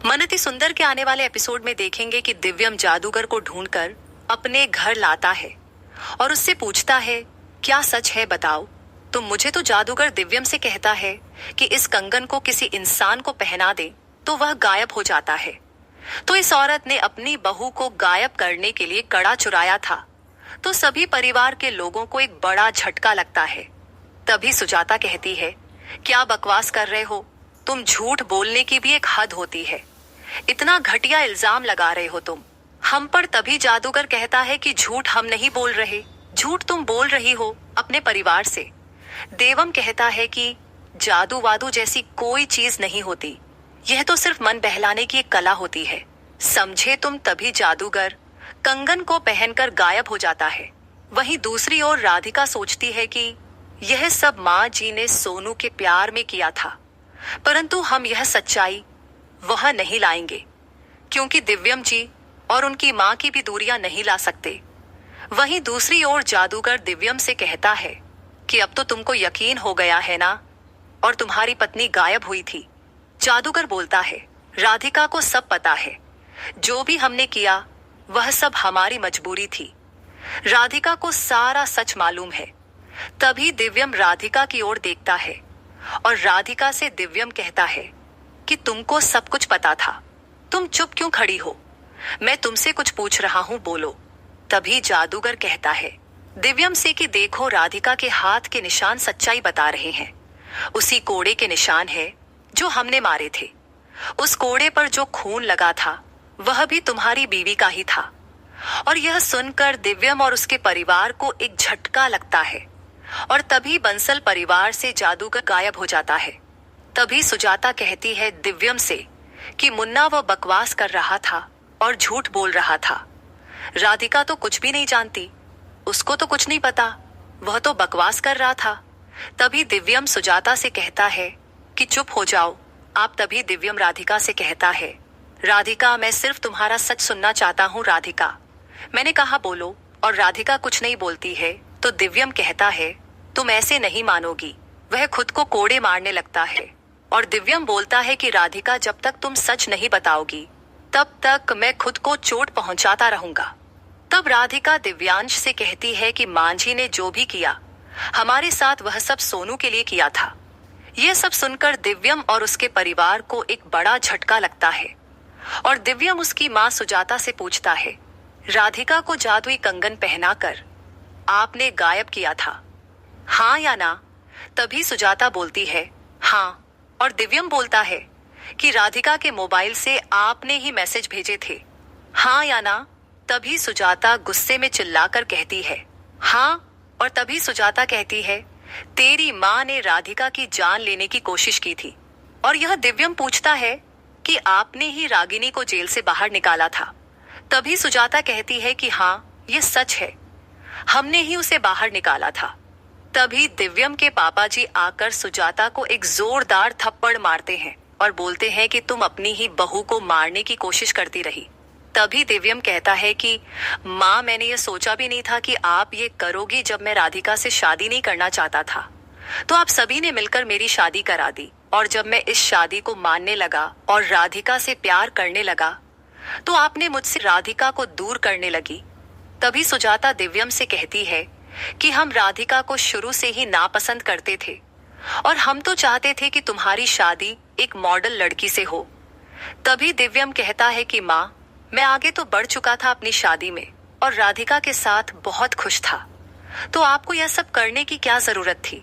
मनति सुंदर के आने वाले एपिसोड में देखेंगे कि दिव्यम जादूगर को ढूंढकर अपने घर लाता है और उससे पूछता है, क्या सच है बताओ। तो मुझे तो जादूगर दिव्यम से कहता है कि इस कंगन को किसी इंसान को पहना दे तो वह गायब हो जाता है। तो इस औरत ने अपनी बहू को गायब करने के लिए कड़ा चुराया था। तो सभी परिवार के लोगों को एक बड़ा झटका लगता है। तभी सुजाता कहती है, क्या बकवास कर रहे हो, तुम झूठ बोलने की भी एक हद होती है। इतना घटिया इल्जाम लगा रहे हो तुम हम पर। तभी जादूगर कहता है कि झूठ हम नहीं बोल रहे, झूठ तुम बोल रही हो अपने परिवार से। देवम कहता है कि जादू वादू जैसी कोई चीज नहीं होती, यह तो सिर्फ मन बहलाने की एक कला होती है, समझे तुम। तभी जादूगर कंगन को पहनकर गायब हो जाता है। वहीं दूसरी ओर राधिका सोचती है कि यह सब माँ जी ने सोनू के प्यार में किया था, परंतु हम यह सच्चाई वह नहीं लाएंगे, क्योंकि दिव्यम जी और उनकी माँ की भी दूरियां नहीं ला सकते। वहीं दूसरी ओर जादूगर दिव्यम से कहता है कि अब तो तुमको यकीन हो गया है ना, और तुम्हारी पत्नी गायब हुई थी। जादूगर बोलता है, राधिका को सब पता है, जो भी हमने किया वह सब हमारी मजबूरी थी। राधिका को सारा सच मालूम है। तभी दिव्यम राधिका की ओर देखता है और राधिका से दिव्यम कहता है कि तुमको सब कुछ पता था, तुम चुप क्यों खड़ी हो, मैं तुमसे कुछ पूछ रहा हूं, बोलो। तभी जादूगर कहता है दिव्यम से कि देखो, राधिका के हाथ के निशान सच्चाई बता रहे हैं। उसी कोड़े के निशान है जो हमने मारे थे। उस कोड़े पर जो खून लगा था वह भी तुम्हारी बीवी का ही था। और यह सुनकर दिव्यम और उसके परिवार को एक झटका लगता है और तभी बंसल परिवार से जादूगर गायब हो जाता है। तभी सुजाता कहती है दिव्यम से कि मुन्ना वह बकवास कर रहा था और झूठ बोल रहा था। राधिका तो कुछ भी नहीं जानती, उसको तो कुछ नहीं पता, वह तो बकवास कर रहा था। तभी दिव्यम सुजाता से कहता है कि चुप हो जाओ आप। तभी दिव्यम राधिका से कहता है, राधिका मैं सिर्फ तुम्हारा सच सुनना चाहता हूँ। राधिका, मैंने कहा बोलो, और राधिका कुछ नहीं बोलती है। तो दिव्यम कहता है, तुम ऐसे नहीं मानोगी। वह खुद को कोड़े मारने लगता है और दिव्यम बोलता है कि राधिका जब तक तुम सच नहीं बताओगी तब तक मैं खुद को चोट पहुंचाता रहूंगा। तब राधिका दिव्यांश से कहती है कि मांझी ने जो भी किया हमारे साथ वह सब सोनू के लिए किया था। यह सब सुनकर दिव्यम और उसके परिवार को एक बड़ा झटका लगता है और दिव्यम उसकी माँ सुजाता से पूछता है, राधिका को जादुई कंगन पहनाकर आपने गायब किया था, हाँ या ना। तभी सुजाता बोलती है हाँ, और दिव्यम बोलता है कि राधिका के मोबाइल से आपने ही मैसेज भेजे थे, हाँ या ना। तभी सुजाता गुस्से में चिल्लाकर कहती है हाँ, और तभी सुजाता कहती है तेरी माँ ने राधिका की जान लेने की कोशिश की थी। और यह दिव्यम पूछता है कि आपने ही रागिनी को जेल से बाहर निकाला था। तभी सुजाता कहती है कि हाँ, यह सच है, हमने ही उसे बाहर निकाला था। तभी दिव्यम के पापा जी आकर सुजाता को एक जोरदार थप्पड़ मारते हैं और बोलते हैं कि तुम अपनी ही बहू को मारने की कोशिश करती रही। तभी दिव्यम कहता है कि माँ, मैंने ये सोचा भी नहीं था कि आप ये करोगी। जब मैं राधिका से शादी नहीं करना चाहता था तो आप सभी ने मिलकर मेरी शादी करा दी, और जब मैं इस शादी को मानने लगा और राधिका से प्यार करने लगा तो आपने मुझसे राधिका को दूर करने लगी। तभी सुजाता दिव्यम से कहती है कि हम राधिका को शुरू से ही नापसंद करते थे और हम तो चाहते थे कि तुम्हारी शादी एक मॉडल लड़की से हो। तभी दिव्यम कहता है कि माँ, मैं आगे तो बढ़ चुका था अपनी शादी में और राधिका के साथ बहुत खुश था, तो आपको यह सब करने की क्या जरूरत थी।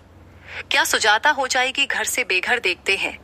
क्या सुजाता हो जाएगी घर से बेघर देखते हैं